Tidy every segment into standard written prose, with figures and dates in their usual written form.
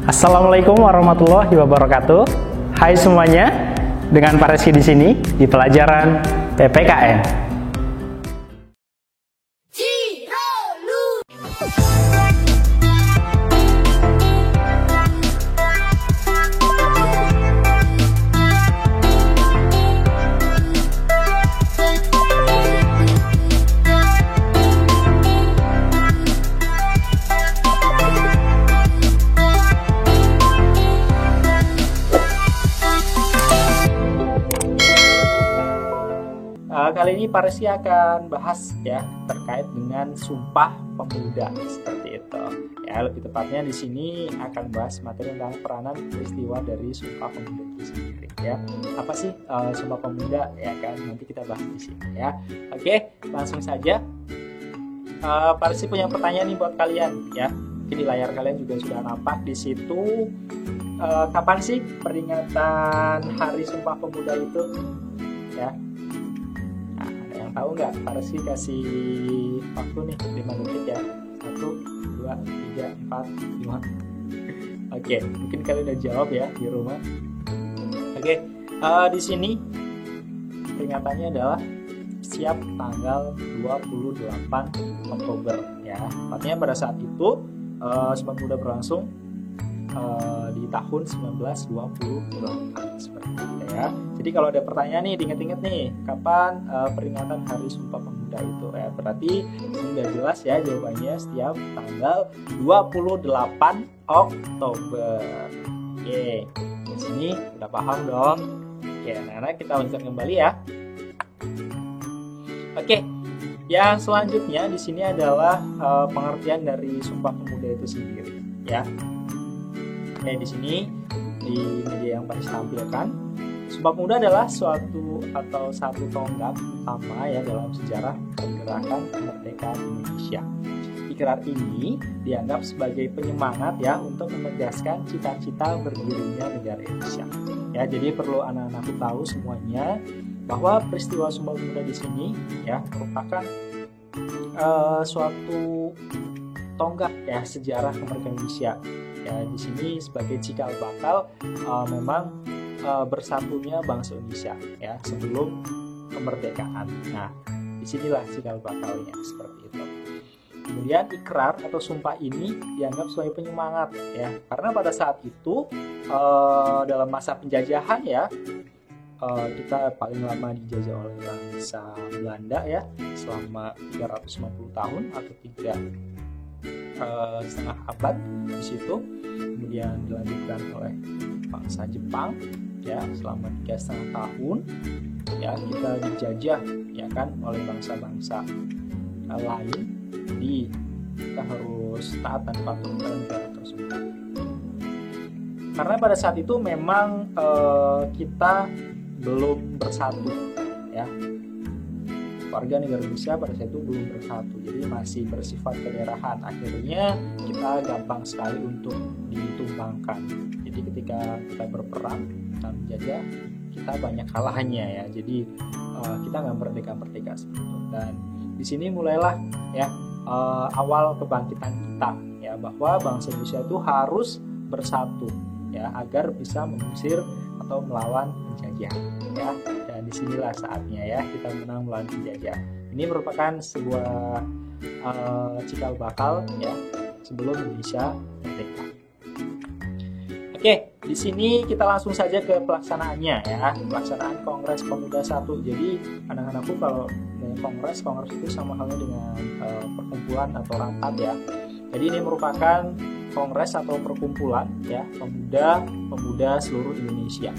Assalamualaikum warahmatullahi wabarakatuh. Hai semuanya, dengan Pak Reski di sini di pelajaran PPKN. Kali ini Pak Reski akan bahas ya terkait dengan Sumpah Pemuda seperti itu. Ya, lebih tepatnya di sini akan bahas materi tentang peranan peristiwa dari Sumpah Pemuda itu sendiri ya. Apa sih Sumpah Pemuda ya kan, nanti kita bahas di sini ya. Oke, langsung saja. Pak Reski punya pertanyaan nih buat kalian ya. Mungkin di layar kalian juga sudah nampak di situ. Kapan sih peringatan Hari Sumpah Pemuda itu? Ya. Tahu nggak? Pak Reski kasih waktu nih 5 detik ya. 1, 2, 3, 4, 5. Oke, mungkin kalian udah jawab ya di rumah. Oke, di sini peringatannya adalah siap tanggal 28 Oktober ya. Artinya pada saat itu Sumpah Pemuda berlangsung di tahun 1928 seperti itu ya. Jadi kalau ada pertanyaan nih, diinget-inget nih kapan peringatan Hari Sumpah Pemuda itu ya. Berarti sudah jelas ya jawabannya, setiap tanggal 28 Oktober. Oke, di sini udah paham dong. Oke, anak-anak kita lanjutkan kembali ya. Oke, yang selanjutnya di sini adalah pengertian dari Sumpah Pemuda itu sendiri ya. Oke, di sini di media yang Pak Reski tampilkan, Sumpah Pemuda adalah suatu atau satu tonggak utama ya dalam sejarah pergerakan kemerdekaan Indonesia. Ikrar ini dianggap sebagai penyemangat ya untuk menegaskan cita-cita berdirinya negara Indonesia. Ya, jadi perlu anak-anakku tahu semuanya bahwa peristiwa Sumpah Pemuda di sini ya merupakan suatu tonggak ya sejarah kemerdekaan Indonesia. Ya, di sini sebagai cikal bakal memang bersatunya bangsa Indonesia ya sebelum kemerdekaan. Nah, disinilah cikal bakalnya seperti itu. Kemudian ikrar atau sumpah ini dianggap sebagai penyemangat ya, karena pada saat itu dalam masa penjajahan ya, kita paling lama dijajah oleh bangsa Belanda ya selama 350 tahun atau 3,5 abad di situ. Kemudian dilanjutkan oleh bangsa Jepang ya selama 3,5 tahun ya, kita dijajah ya kan oleh bangsa-bangsa lain. Jadi kita harus taat dan patuh pada negara tersebut. Karena pada saat itu memang kita belum bersatu ya. Warga negara Indonesia pada saat itu belum bersatu, jadi masih bersifat kedaerahan. Akhirnya kita gampang sekali untuk ditumbangkan. Jadi ketika kita berperang dan menjajah, kita banyak kalahnya ya. Jadi kita nggak merdeka seperti itu. Dan di sini mulailah ya awal kebangkitan kita ya, bahwa bangsa Indonesia itu harus bersatu ya agar bisa mengusir atau melawan penjajah ya. Dan disinilah saatnya ya kita menang melawan penjajah. Ini merupakan sebuah cikal bakal ya sebelum Indonesia merdeka. Oke, di sini kita langsung saja ke pelaksanaannya ya. Pelaksanaan Kongres Pemuda 1. Jadi anak-anakku kalau kongres itu sama halnya dengan perkumpulan atau rapat ya. Jadi ini merupakan kongres atau perkumpulan ya pemuda seluruh Indonesia.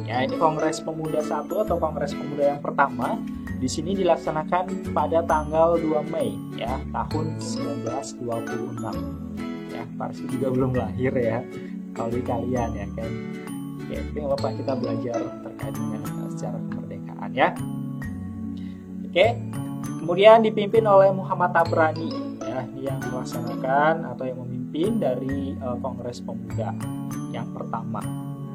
Ya, ini Kongres Pemuda 1 atau Kongres Pemuda yang pertama di sini dilaksanakan pada tanggal 2 Mei ya tahun 1926. Ya, Pak Reski juga belum lahir ya kalau di kalian ya kan. Oke, tapi nggak apa-apa, kita belajar terkait dengan sejarah kemerdekaan ya. Oke, kemudian dipimpin oleh Muhammad Tabrani ya, yang melaksanakan atau yang memimpin dari Kongres Pemuda yang pertama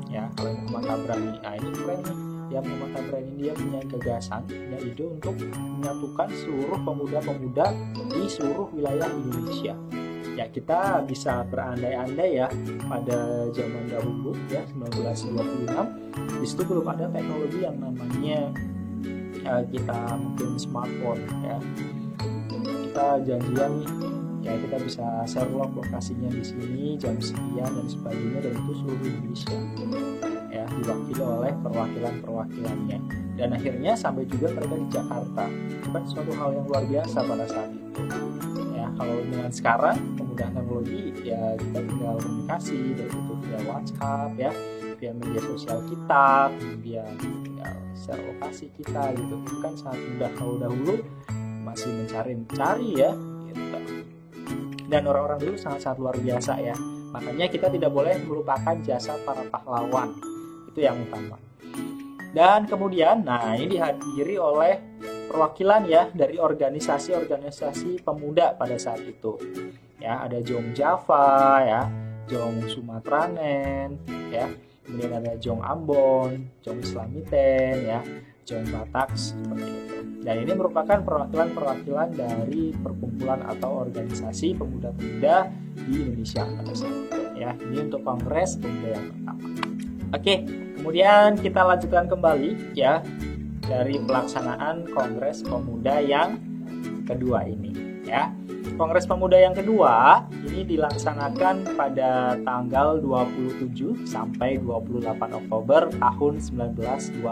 ya, oleh Muhammad Tabrani. Nah, ini keren nih ya, Muhammad Tabrani dia punya gagasan, punya ide untuk menyatukan seluruh pemuda-pemuda di seluruh wilayah Indonesia Ya, kita bisa berandai-andai ya, pada zaman dahulu ya 1926 di situ belum ada teknologi yang namanya kita mungkin smartphone ya. Kita janjian nih ya, kita bisa share lokasinya di sini jam sekian dan sebagainya, dan itu seluruh Indonesia ya, diwakili oleh perwakilannya, dan akhirnya sampai juga mereka di Jakarta. Itu kan suatu hal yang luar biasa pada saat itu ya. Kalau dengan sekarang kemudahan teknologi ya, kita tinggal komunikasi dari itu via WhatsApp ya, via media sosial kita, kemudian ya, share lokasi kita gitu. Itu kan sangat mudah. Kalau dahulu masih mencari ya gitu. Dan orang-orang dulu sangat-sangat luar biasa ya. Makanya kita tidak boleh melupakan jasa para pahlawan. Itu yang utama. Dan kemudian, nah ini dihadiri oleh perwakilan ya dari organisasi-organisasi pemuda pada saat itu. Ya, ada Jong Java ya, Jong Sumatranen ya. Kemudian ada Jong Ambon, Jong Islamiten ya, Jong Batak seperti itu. Dan ini merupakan perwakilan-perwakilan dari perkumpulan atau organisasi pemuda-pemuda di Indonesia pada saat itu ya. Ini untuk Kongres Pemuda yang pertama. Oke, kemudian kita lanjutkan kembali ya dari pelaksanaan Kongres Pemuda yang kedua ini ya. Kongres Pemuda yang kedua ini dilaksanakan pada tanggal 27 sampai 28 Oktober tahun 1928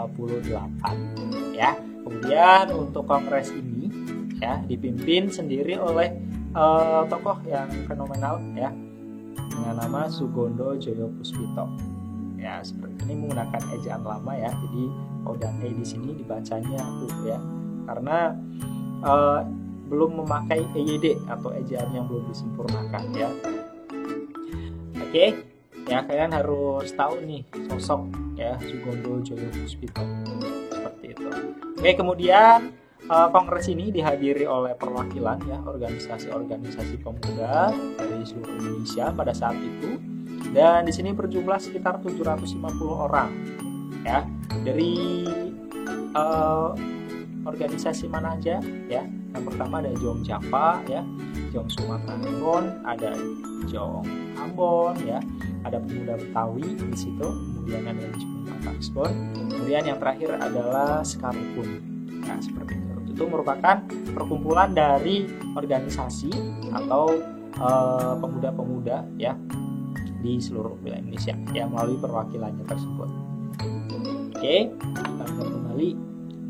ya. Kemudian untuk kongres ini ya dipimpin sendiri oleh tokoh yang fenomenal ya, dengan nama Sugondo Joyo Puspito. Ya, seperti ini menggunakan ejaan lama ya. Jadi O dan E di sini dibacanya U ya. Karena belum memakai EYD atau ejaan yang belum disempurnakan ya. Oke, ya kalian harus tahu nih sosok ya Sugondo Joyo Puspito seperti itu. Oke, kemudian kongres ini dihadiri oleh perwakilan ya organisasi-organisasi pemuda dari seluruh Indonesia pada saat itu, dan di sini berjumlah sekitar 750 orang ya. Dari organisasi mana aja ya? Yang pertama ada Jong Java ya, Jong Sumatranen, ada Jong Ambon ya, ada pemuda Betawi di situ, kemudian ada Jong Batak, kemudian yang terakhir adalah Sekalipun ya, seperti itu. Itu merupakan perkumpulan dari organisasi atau pemuda-pemuda ya di seluruh wilayah Indonesia ya, melalui perwakilannya tersebut. Oke, kita kembali.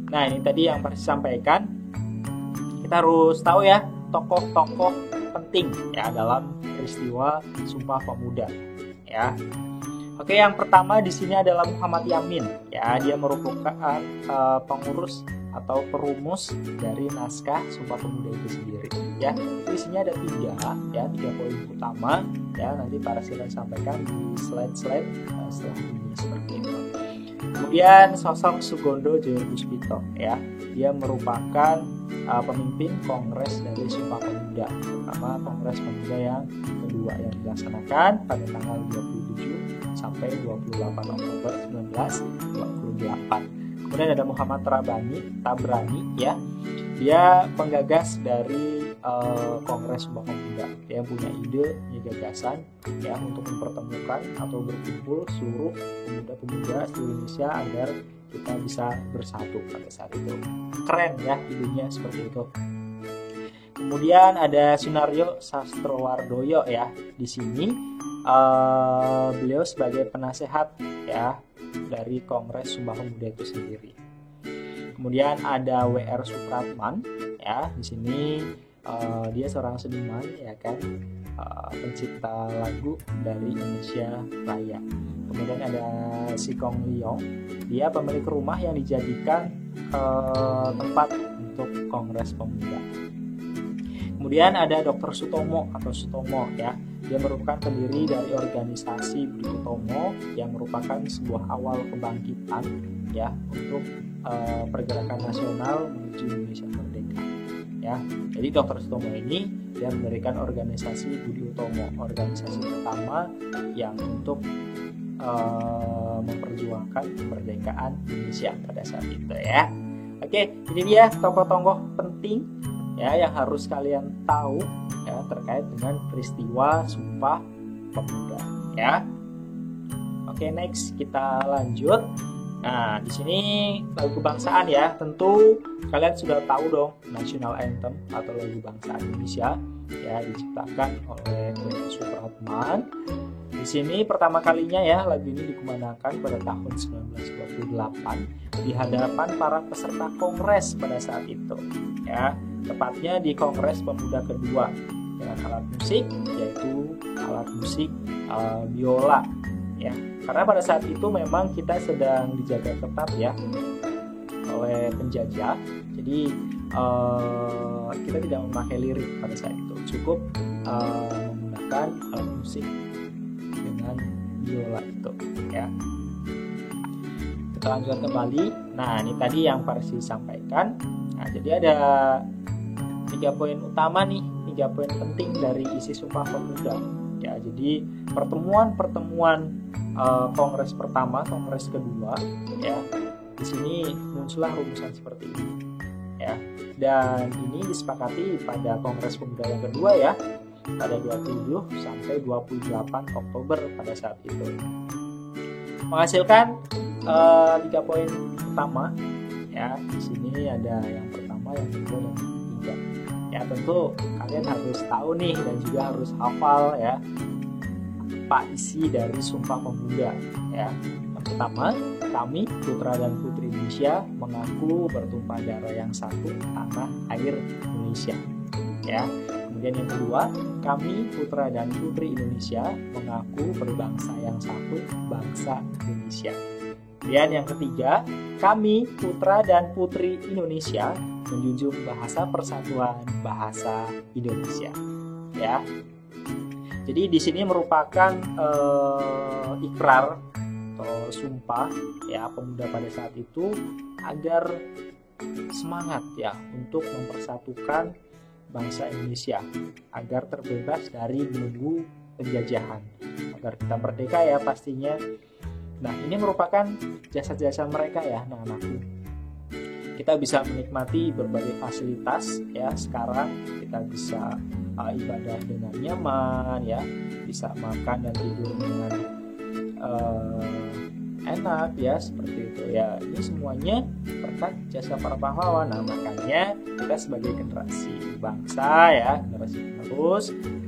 Nah, ini tadi yang Persis sampaikan. Kita harus tahu ya tokoh-tokoh penting ya dalam peristiwa Sumpah Pemuda ya. Oke, yang pertama di sini adalah Muhammad Yamin ya. Dia merupakan pengurus atau perumus dari naskah Sumpah Pemuda itu sendiri ya. Isinya ada 3 poin utama ya. Nanti para silahkan sampaikan di slide-slide setelah ini seperti itu. Kemudian sosok Sugondo Joyo Puspito ya. Dia merupakan pemimpin kongres dari Sumpah Pemuda, terutama Kongres Pemuda yang kedua yang dilaksanakan pada tanggal 27 sampai 28 Oktober 1928. Kemudian ada Muhammad Tabrani ya. Dia penggagas dari Kongres Sumpah Pemuda. Dia punya ide, punya gagasan ya untuk mempertemukan atau berkumpul seluruh pemuda-pemuda seluruh Indonesia agar kita bisa bersatu pada saat itu. Keren ya idenya seperti itu. Kemudian ada Sunaryo Sastrowardoyo ya. Di sini beliau sebagai penasehat ya dari Kongres Sumpah Pemuda itu sendiri. Kemudian ada W.R. Supratman ya. Di sini dia seorang seniman ya kan, pencipta lagu dari Indonesia Raya. Kemudian ada Sikong Liong, dia pemilik rumah yang dijadikan tempat untuk Kongres Pemuda. Kemudian ada Dr. Sutomo atau Sutomo ya. Dia merupakan pendiri dari organisasi Budi Utomo yang merupakan sebuah awal kebangkitan ya untuk pergerakan nasional menuju Indonesia merdeka. Ya, jadi Dr. Sutomo ini dia mendirikan organisasi Budi Utomo, organisasi pertama yang untuk memperjuangkan kemerdekaan Indonesia pada saat itu ya. Oke, ini dia tokoh-tokoh penting ya yang harus kalian tahu ya ya terkait dengan peristiwa Sumpah Pemuda ya. Oke, next kita lanjut. Nah, di sini lagu kebangsaan ya. Tentu kalian sudah tahu dong National Anthem atau lagu bangsa Indonesia ya, diciptakan oleh B.M. Supratman. Di sini pertama kalinya ya lagu ini dikumandangkan pada tahun 1928 di hadapan para peserta kongres pada saat itu ya, tepatnya di Kongres Pemuda kedua dengan alat musik yaitu alat musik biola ya. Karena pada saat itu memang kita sedang dijaga ketat ya oleh penjajah, jadi kita tidak memakai lirik pada saat itu, cukup menggunakan alat musik dengan biola itu ya. Kita lanjutkan kembali. Nah, ini tadi yang Farsi sampaikan. Nah, jadi ada 3 poin utama nih, 3 poin penting dari isi Sumpah Pemuda ya. Jadi pertemuan Kongres pertama, Kongres kedua ya, di sini muncullah rumusan seperti ini ya, dan ini disepakati pada Kongres Pemuda yang kedua ya, pada 27 sampai 28 Oktober pada saat itu, menghasilkan 3 poin utama ya. Di sini ada yang pertama, yang kedua, dan yang ketiga ya. Tentu kalian harus tahu nih dan juga harus hafal ya apa isi dari Sumpah Pemuda ya. Yang pertama, kami putra dan putri Indonesia mengaku bertumpah darah yang satu, tanah air Indonesia ya. Kemudian yang kedua, kami putra dan putri Indonesia mengaku berbangsa yang satu, bangsa Indonesia. Dan yang ketiga, kami putra dan putri Indonesia menjunjung bahasa persatuan, bahasa Indonesia ya. Jadi di sini merupakan ikrar atau sumpah ya pemuda pada saat itu agar semangat ya untuk mempersatukan bangsa Indonesia agar terbebas dari belenggu penjajahan, agar kita merdeka ya pastinya. Nah, ini merupakan jasa-jasa mereka ya, anak-anakku. Kita bisa menikmati berbagai fasilitas ya. Sekarang kita bisa ibadah dengan nyaman ya, bisa makan dan tidur dengan enak ya, seperti itu ya. Ini semuanya berkat jasa para pahlawan. Nah, makanya kita sebagai generasi bangsa ya, generasi penerus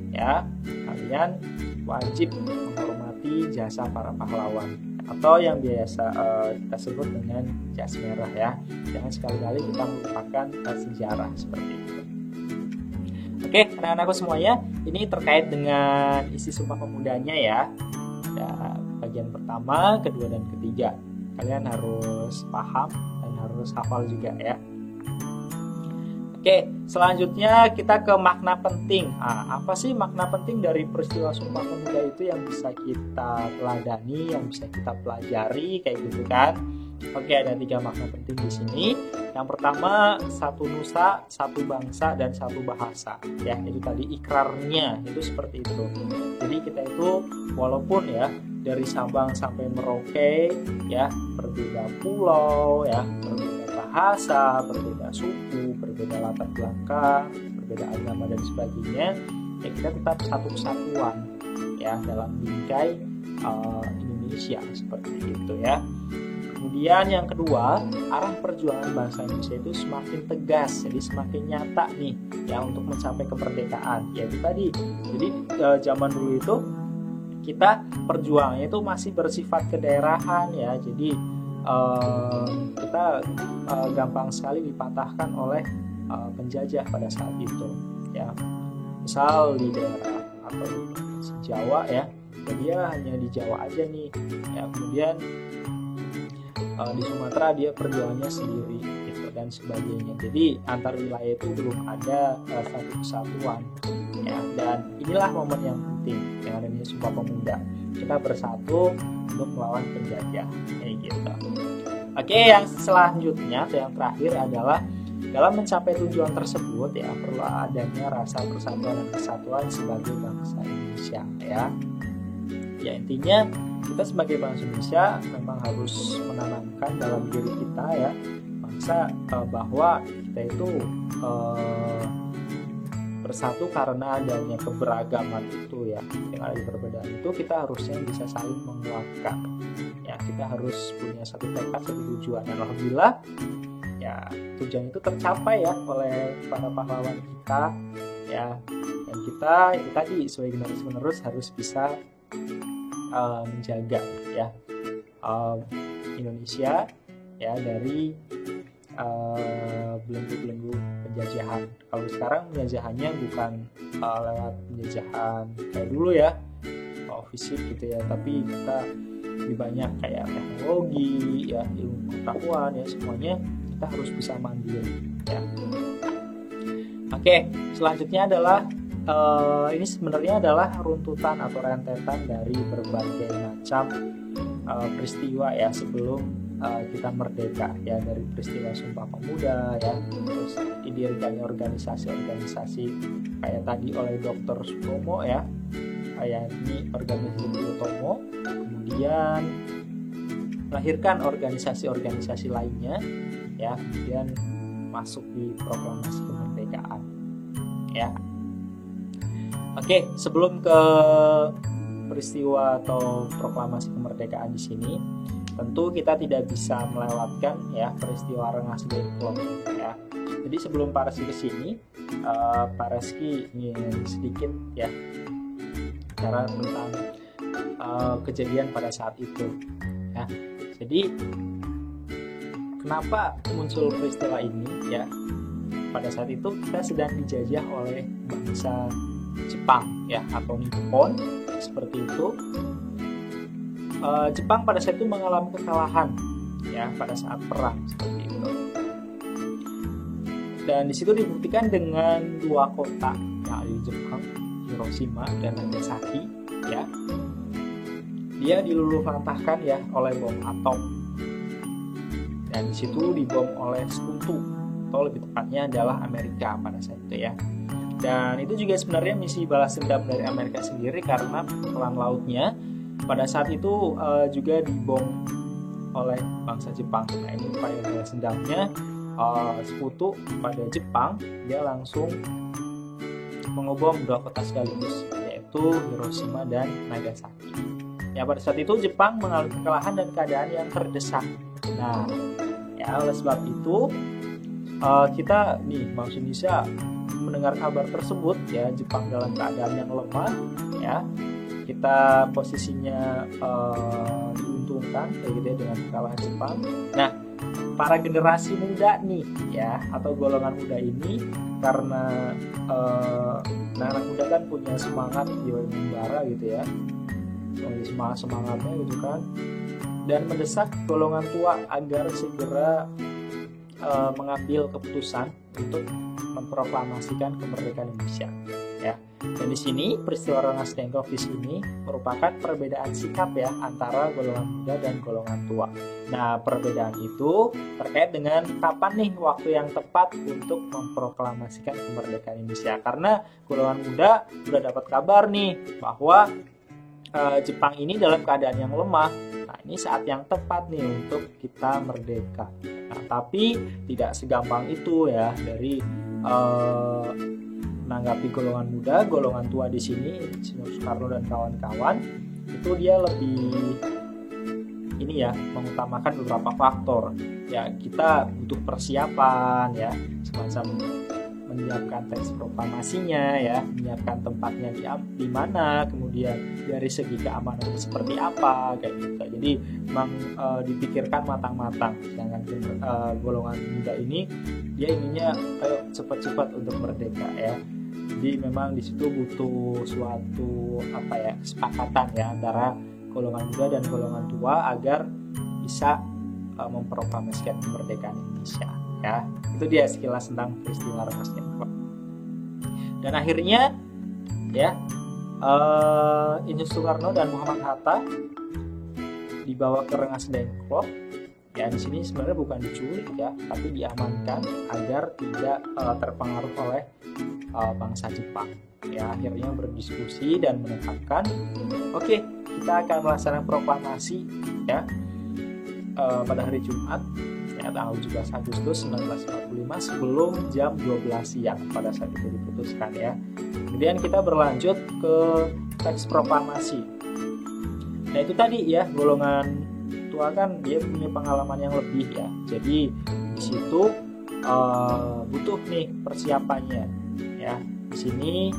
ya, kalian wajib menghormati jasa para pahlawan atau yang biasa kita sebut dengan jas merah ya. Jangan sekali-kali kita melupakan sejarah seperti itu. Oke, anak-anakku semuanya, ini terkait dengan isi Sumpah Pemudanya ya. Bagian pertama, kedua, dan ketiga. Kalian harus paham dan harus hafal juga ya. Oke, selanjutnya kita ke makna penting. Apa sih makna penting dari peristiwa Sumpah Pemuda itu yang bisa kita teladani, yang bisa kita pelajari kayak gitu kan? Oke, ada 3 makna penting di sini. Yang pertama, satu nusa, satu bangsa, dan satu bahasa. Ya, itu tadi ikrarnya itu seperti itu. Jadi kita itu walaupun ya dari Sabang sampai Merauke ya, berbeda pulau ya, berbeda bahasa, berbeda suku, berbeda latar belakang, berbeda agama dan sebagainya, ya kita tetap satu kesatuan ya dalam bingkai Indonesia seperti itu ya. Kemudian yang kedua, arah perjuangan bangsa Indonesia itu semakin tegas, jadi semakin nyata nih ya untuk mencapai kemerdekaan. Ya itu tadi. Jadi zaman dulu itu kita perjuangannya itu masih bersifat kedaerahan ya. Jadi kita gampang sekali dipatahkan oleh penjajah pada saat itu ya. Misal di daerah atau di Jawa ya, dia hanya di Jawa aja nih ya. Kemudian di Sumatera dia perjuangannya sendiri gitu dan sebagainya. Jadi antar wilayah itu belum ada satu kesatuan ya. Dan inilah momen yang penting yang adanya Sumpah Pemuda. Kita bersatu untuk melawan penjajah kayak gitu. Oke, yang selanjutnya atau yang terakhir adalah dalam mencapai tujuan tersebut ya perlu adanya rasa persatuan dan kesatuan sebagai bangsa Indonesia ya. Ya intinya kita sebagai bangsa Indonesia memang harus menanamkan dalam diri kita ya bangsa bahwa kita itu bersatu karena adanya keberagaman itu ya, dengan adanya perbedaan itu kita harusnya bisa saling menguatkan ya, kita harus punya satu tekad, satu tujuan, dan alhamdulillah ya tujuan itu tercapai ya oleh para pahlawan kita ya, dan kita itu tadi sebagai generasi penerus harus bisa menjaga ya Indonesia ya dari belenggu-belenggu penjajahan. Kalau sekarang penjajahannya bukan lewat penjajahan kayak dulu ya, fisik gitu ya, tapi kita lebih banyak kayak teknologi ya, ilmu pengetahuan ya, semuanya kita harus bisa mandiri ya. Oke, selanjutnya adalah ini sebenarnya adalah runtutan atau rentetan dari berbagai macam peristiwa ya sebelum kita merdeka ya, dari peristiwa Sumpah Pemuda ya, terus didirikannya organisasi-organisasi kayak tadi oleh Dr. Sutomo ya, kayak ini organisasi Sutomo, kemudian melahirkan organisasi-organisasi lainnya ya, kemudian masuk di proklamasi kemerdekaan ya. Oke, sebelum ke peristiwa atau proklamasi kemerdekaan di sini, tentu kita tidak bisa melewatkan ya peristiwa Rengas Dengklok ya. Jadi sebelum Pak Reski kesini, Pak Reski ingin sedikit ya bicara tentang kejadian pada saat itu ya. Jadi kenapa muncul peristiwa ini ya? Pada saat itu kita sedang dijajah oleh bangsa Jepang ya, atau Nippon seperti itu. Jepang pada saat itu mengalami kekalahan ya pada saat perang seperti itu, dan disitu dibuktikan dengan dua kota yang ada di Jepang, Hiroshima dan Nagasaki ya, dia diluluhlantahkan ya oleh bom atom, dan disitu dibom oleh Sekutu, atau lebih tepatnya adalah Amerika pada saat itu ya. Dan itu juga sebenarnya misi balas dendam dari Amerika sendiri, karena pangkalan lautnya pada saat itu juga dibom oleh bangsa Jepang. Nah, ini upaya balas dendamnya Sekutu pada Jepang, dia langsung mengebom dua kota sekaligus, yaitu Hiroshima dan Nagasaki. Ya, pada saat itu Jepang mengalami kekalahan dan keadaan yang terdesak. Nah, ya oleh sebab itu kita nih bangsa Indonesia mendengar kabar tersebut ya, Jepang dalam keadaan yang lemah ya, kita posisinya diuntungkan kayak gitu ya dengan kekalahan Jepang. Nah, para generasi muda nih ya, atau golongan muda ini, karena anak muda kan punya semangat jiwa membara gitu ya, semangatnya gitu kan, dan mendesak golongan tua agar segera mengambil keputusan untuk memproklamasikan kemerdekaan Indonesia ya. Dan di sini peristiwa Rengas Dengklok di sini merupakan perbedaan sikap ya antara golongan muda dan golongan tua. Nah, perbedaan itu terkait dengan kapan nih waktu yang tepat untuk memproklamasikan kemerdekaan Indonesia, karena golongan muda sudah dapat kabar nih bahwa Jepang ini dalam keadaan yang lemah. Nah, ini saat yang tepat nih untuk kita merdeka. Nah, tapi tidak segampang itu ya dari menanggapi golongan muda. Golongan tua di sini, Insinyur Soekarno dan kawan-kawan, itu dia lebih ini ya, mengutamakan beberapa faktor. Ya, kita butuh persiapan ya, semacam menyiapkan teks proklamasinya ya, menyiapkan tempatnya di mana, kemudian dari segi keamanan seperti apa kayak gitu. Jadi memang dipikirkan matang-matang. Sedangkan golongan muda ini dia inginnya ayo cepat-cepat untuk merdeka ya. Jadi memang di situ butuh suatu kesepakatan ya antara golongan muda dan golongan tua agar bisa memproklamasikan kemerdekaan Indonesia. Ya, itu dia sekilas tentang peristiwa Rengas Dengklok. Dan akhirnya ya Insinyur Soekarno dan Muhammad Hatta dibawa ke Rengas Dengklok. Ya, di sini sebenarnya bukan diculik ya, tapi diamankan agar tidak terpengaruh oleh bangsa Jepang. Ya, akhirnya berdiskusi dan menetapkan, oke, kita akan melaksanakan proklamasi ya pada hari Jumat ya, ya, tanggal 17 Agustus 1945 sebelum jam 12 siang pada saat itu diputuskan ya. Kemudian kita berlanjut ke teks proklamasi. Nah itu tadi ya, golongan tua kan dia punya pengalaman yang lebih ya. Jadi di situ butuh nih persiapannya ya. Di sini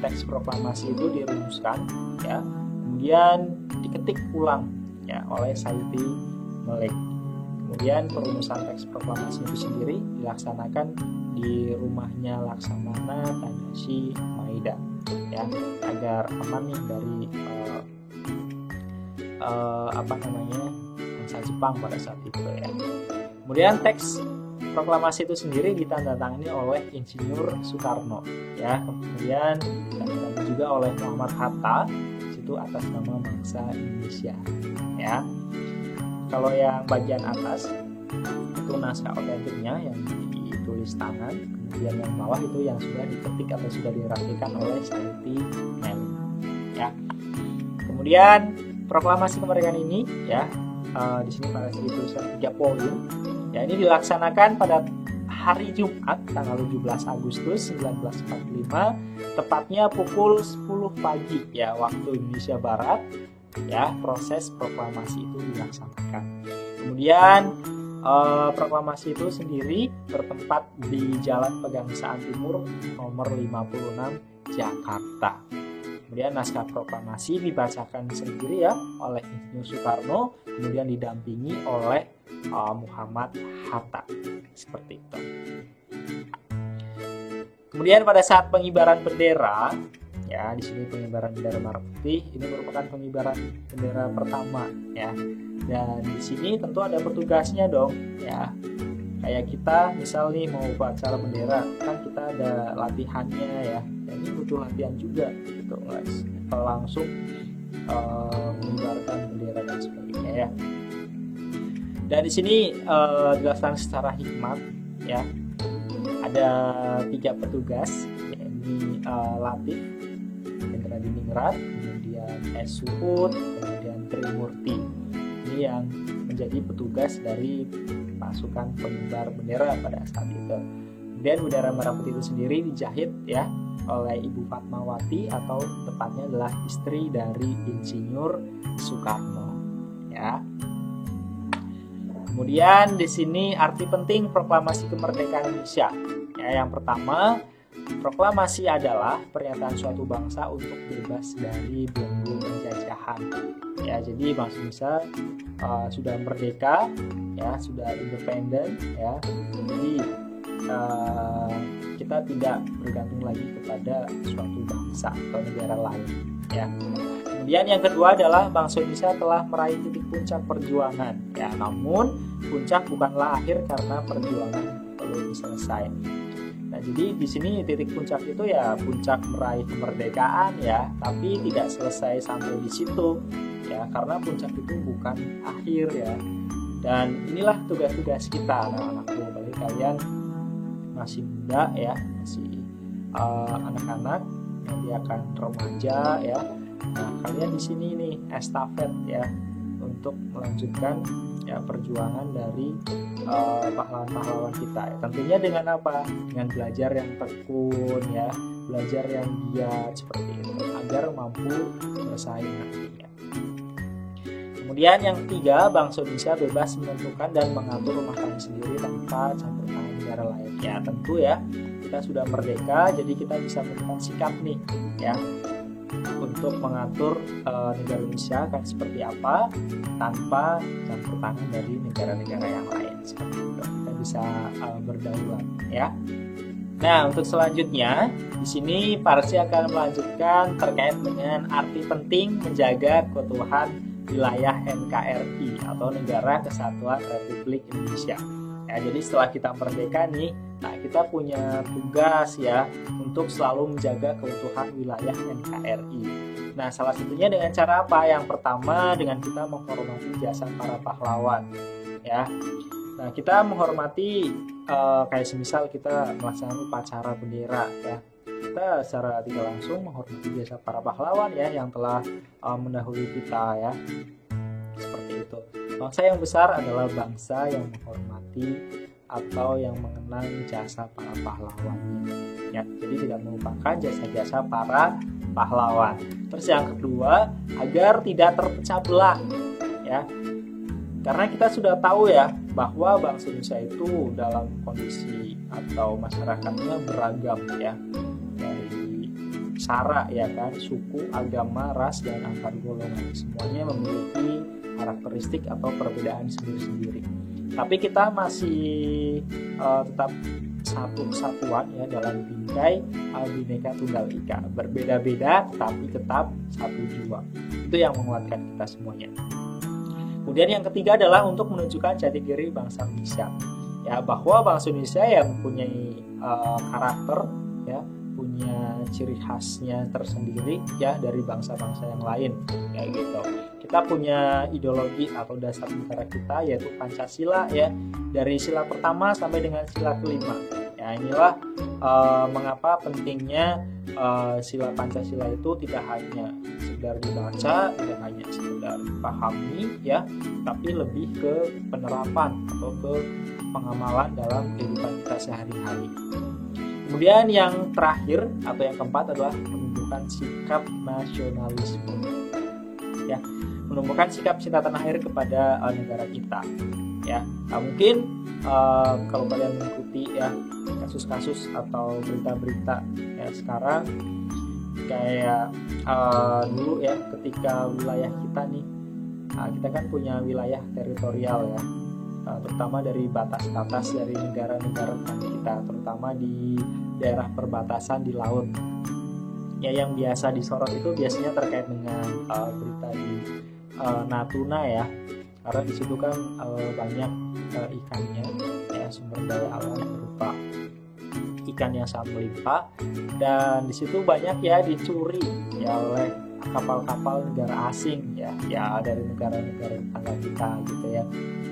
teks proklamasi itu dirumuskan ya, kemudian diketik ulang ya oleh Saidi Melik. Kemudian perumusan teks proklamasi itu sendiri dilaksanakan di rumahnya Laksamana Tadashi Maeda ya, agar aman nih dari bangsa Jepang pada saat itu ya. Kemudian teks proklamasi itu sendiri ditandatangani oleh Insinyur Soekarno ya, kemudian ditandatangani juga oleh Muhammad Hatta itu atas nama bangsa Indonesia ya. Kalau yang bagian atas itu naskah otentiknya yang ditulis tangan, kemudian yang bawah itu yang sudah diketik atau sudah dirapikan oleh Saidi Melik ya. Kemudian proklamasi kemerdekaan ini ya, di sini pada dituliskan 3 poin ya. Ini dilaksanakan pada hari Jumat tanggal 17 Agustus 1945 tepatnya pukul 10 pagi ya waktu Indonesia Barat ya, proses proklamasi itu dilaksanakan. Kemudian proklamasi itu sendiri bertempat di Jalan Pegangsaan Timur nomor 56 Jakarta. Kemudian naskah proklamasi dibacakan sendiri ya oleh Insinyur Soekarno, kemudian didampingi oleh Muhammad Hatta seperti itu. Kemudian pada saat pengibaran bendera ya, di sini pengibaran bendera merah putih ini merupakan pengibaran bendera pertama ya. Dan di sini tentu ada petugasnya dong ya. Kayak kita misal nih mau upacara bendera kan kita ada latihannya ya. Dan ini butuh latihan juga gitu guys. Langsung mengibarkan bendera dan sebagainya ya. Dan di sini dijelaskan secara hikmat ya. Ada 3 petugas, yakni Latif, Jenderal Diningrat, kemudian S. Suhut, kemudian Trimurti. Ini yang menjadi petugas dari pasukan pengibar bendera pada saat itu. Kemudian bendera merah putih itu sendiri dijahit ya oleh Ibu Fatmawati atau tepatnya adalah istri dari Insinyur Soekarno ya. Kemudian di sini arti penting proklamasi kemerdekaan Indonesia. Ya, yang pertama, proklamasi adalah pernyataan suatu bangsa untuk bebas dari belenggu penjajahan. Ya, jadi bangsa Indonesia sudah merdeka, ya, sudah independen, ya. Jadi kita tidak bergantung lagi kepada suatu bangsa atau negara lain. Ya. Kemudian yang kedua adalah bangsa Indonesia telah meraih titik puncak perjuangan. Ya, namun puncak bukanlah akhir karena perjuangan belum selesai. Nah, jadi di sini titik puncak itu ya puncak meraih kemerdekaan ya, tapi tidak selesai sampai di situ ya, karena puncak itu bukan akhir ya. Dan inilah tugas-tugas kita anak-anak, apalagi kalian masih muda ya, masih anak-anak, nanti akan remaja ya. Nah, kalian di sini nih estafet ya untuk melanjutkan ya perjuangan dari pahlawan-pahlawan kita ya. Tentunya dengan apa? Dengan belajar yang tekun ya, belajar yang giat seperti itu agar mampu bersaing nantinya. Kemudian yang ketiga, bangsa Indonesia bebas menentukan dan mengatur rumah tangga sendiri tanpa campur tangan negara lain. Ya tentu ya, kita sudah merdeka, jadi kita bisa menentukan sikap nih ya untuk mengatur negara Indonesia akan seperti apa tanpa campur tangan dari negara-negara yang lain seperti itu. Kita bisa berdaulat ya. Nah, untuk selanjutnya di sini Parsi akan melanjutkan terkait dengan arti penting menjaga keutuhan wilayah NKRI atau Negara Kesatuan Republik Indonesia. Ya, jadi setelah kita merdeka nih, nah kita punya tugas ya untuk selalu menjaga keutuhan wilayah NKRI. Nah, salah satunya dengan cara apa? Yang pertama dengan kita menghormati jasa para pahlawan ya. Nah, kita menghormati kayak semisal kita melaksanakan upacara bendera ya. Kita secara tidak langsung menghormati jasa para pahlawan ya yang telah mendahului kita ya. Seperti itu. Bangsa yang besar adalah bangsa yang menghormati atau yang mengenang jasa para pahlawannya. Ya, jadi tidak melupakan jasa-jasa para pahlawan. Terus yang kedua, agar tidak terpecah belah. Ya, karena kita sudah tahu ya bahwa bangsa Indonesia itu dalam kondisi atau masyarakatnya beragam ya, dari sara ya kan, suku, agama, ras dan antar golongan, semuanya memiliki karakteristik atau perbedaan sendiri-sendiri. Tapi kita masih tetap satu kesatuan ya dalam bingkai Bhinneka Tunggal Ika, berbeda-beda tapi tetap satu jiwa. Itu yang menguatkan kita semuanya. Kemudian yang ketiga adalah untuk menunjukkan jati diri bangsa Indonesia, ya, bahwa bangsa Indonesia yang mempunyai karakter, ya, punya ciri khasnya tersendiri ya dari bangsa-bangsa yang lain, kayak gitu. Kita punya ideologi atau dasar negara kita yaitu Pancasila ya, dari sila pertama sampai dengan sila kelima. Ya, inilah mengapa pentingnya sila Pancasila itu tidak hanya sekedar dibaca, tidak hanya sekedar dipahami ya, tapi lebih ke penerapan atau ke pengamalan dalam kehidupan kita sehari-hari. Kemudian yang terakhir atau yang keempat adalah menunjukkan sikap nasionalisme. Ya, menumbuhkan sikap cinta tanah air kepada negara kita. Ya, nah, mungkin kalau kalian mengikuti ya kasus-kasus atau berita-berita ya sekarang, kayak dulu ya ketika wilayah kita nih, kita kan punya wilayah teritorial ya, terutama dari batas-batas dari negara-negara tetangga kita, terutama di daerah perbatasan di laut. Ya, yang biasa disorot itu biasanya terkait dengan berita di Natuna ya, karena di situ kan banyak ikannya ya, sumber daya alam berupa ikan yang sangat melimpah, dan di situ banyak ya dicuri ya oleh kapal-kapal negara asing ya dari negara-negara tetangga kita gitu ya.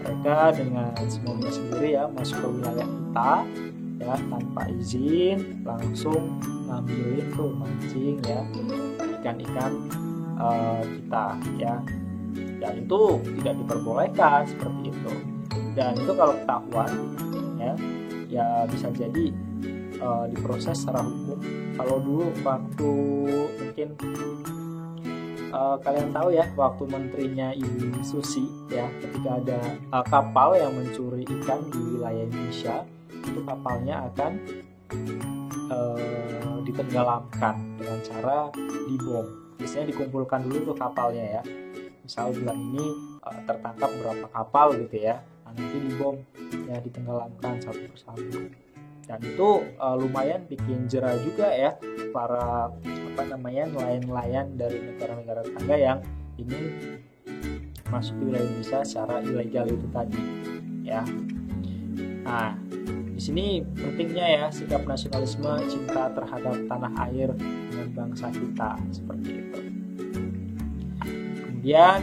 Mereka dengan semuanya sendiri ya masuk ke wilayah kita ya tanpa izin, langsung ngambilin tuh, mancing ya ikan-ikan kita ya, dan itu tidak diperbolehkan seperti itu. Dan itu kalau ketahuan ya bisa jadi diproses secara hukum. Kalau dulu waktu mungkin kalian tahu ya, waktu menterinya Ibu Susi ya, ketika ada kapal yang mencuri ikan di wilayah Indonesia, itu kapalnya akan ditenggelamkan dengan cara dibom. Biasanya dikumpulkan dulu tuh kapalnya ya, misal bulan ini tertangkap berapa kapal gitu ya, nanti dibom ya, ditenggelamkan satu persatu. Dan itu lumayan bikin jera juga ya para nelayan-nelayan dari negara-negara tetangga yang ingin masuk ke wilayah Indonesia secara ilegal itu tadi ya. Nah, di sini pentingnya ya sikap nasionalisme, cinta terhadap tanah air dan bangsa kita seperti itu. Kemudian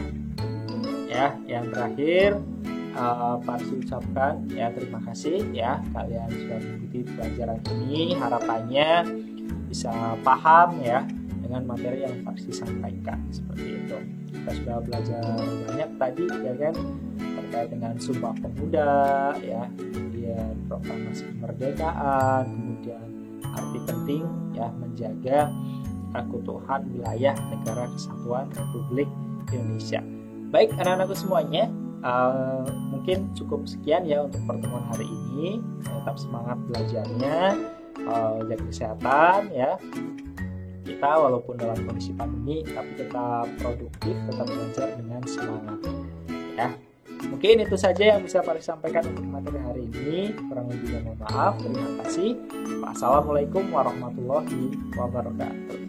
ya yang terakhir, Parsi ucapkan ya terima kasih ya kalian sudah mengikuti pelajaran ini. Harapannya bisa paham ya dengan materi yang Parsi sampaikan seperti itu. Kita sudah belajar banyak tadi ya kan, terkait dengan Sumpah Pemuda ya, kemudian proklamasi kemerdekaan, kemudian arti penting ya menjaga keutuhan wilayah negara kesatuan Republik Indonesia. Baik anak-anakku semuanya, mungkin cukup sekian ya untuk pertemuan hari ini. Tetap semangat belajarnya, jaga kesehatan ya. Kita walaupun dalam kondisi pandemi tapi tetap produktif, tetap belajar dengan semangat ya. Mungkin itu saja yang bisa Parsi sampaikan untuk materi hari ini. Kurang lebihnya mohon maaf. Terima kasih. Wassalamualaikum warahmatullahi wabarakatuh.